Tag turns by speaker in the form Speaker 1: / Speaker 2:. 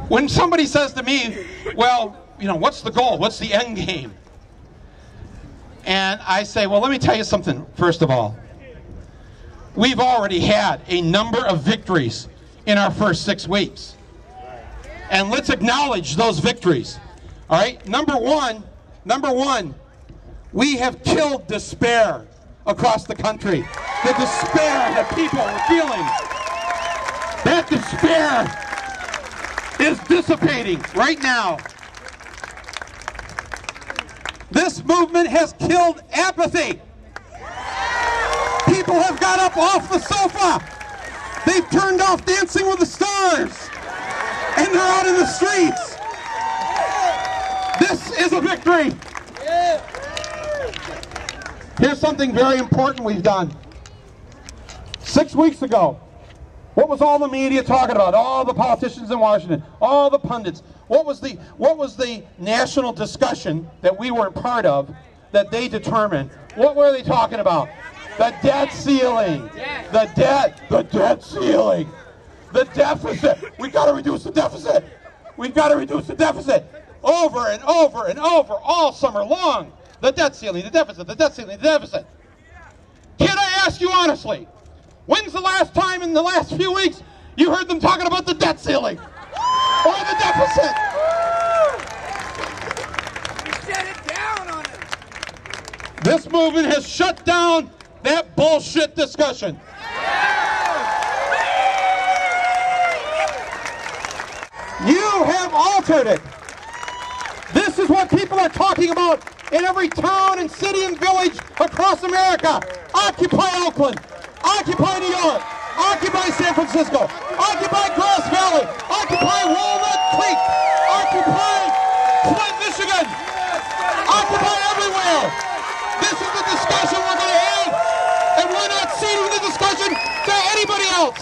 Speaker 1: When somebody says to me, well, you know, what's the goal? What's the end game? And I say, well, let me tell you something, first of all. We've already had a number of victories in our first 6 weeks. And let's acknowledge those victories. All right? Number one, we have killed despair across the country. The despair that people are feeling. That despair is dissipating right now. This movement has killed apathy. People have got up off the sofa. They've turned off Dancing with the Stars. And they're out in the streets. This is a victory. Here's something very important we've done. 6 weeks ago, what was all the media talking about? All the politicians in Washington, all the pundits. What was the national discussion that we weren't part of that they determined? What were they talking about? The debt ceiling. The debt ceiling. The deficit. We've got to reduce the deficit. We've got to reduce the deficit. Over and over and over all summer long. The debt ceiling, the deficit, the debt ceiling, the deficit. Can I ask you honestly, when's the last time in the last few weeks you heard them talking about the debt ceiling? Or the deficit?
Speaker 2: You shut it down on it.
Speaker 1: This movement has shut down that bullshit discussion. You have altered it. This is what people are talking about in every town and city and village across America. Occupy Oakland. Occupy New York. Occupy San Francisco. Occupy Grass Valley. Occupy Walnut Creek. Occupy Flint, Michigan. Occupy everywhere. This is the discussion we're going to have, and we're not ceding the discussion to anybody else.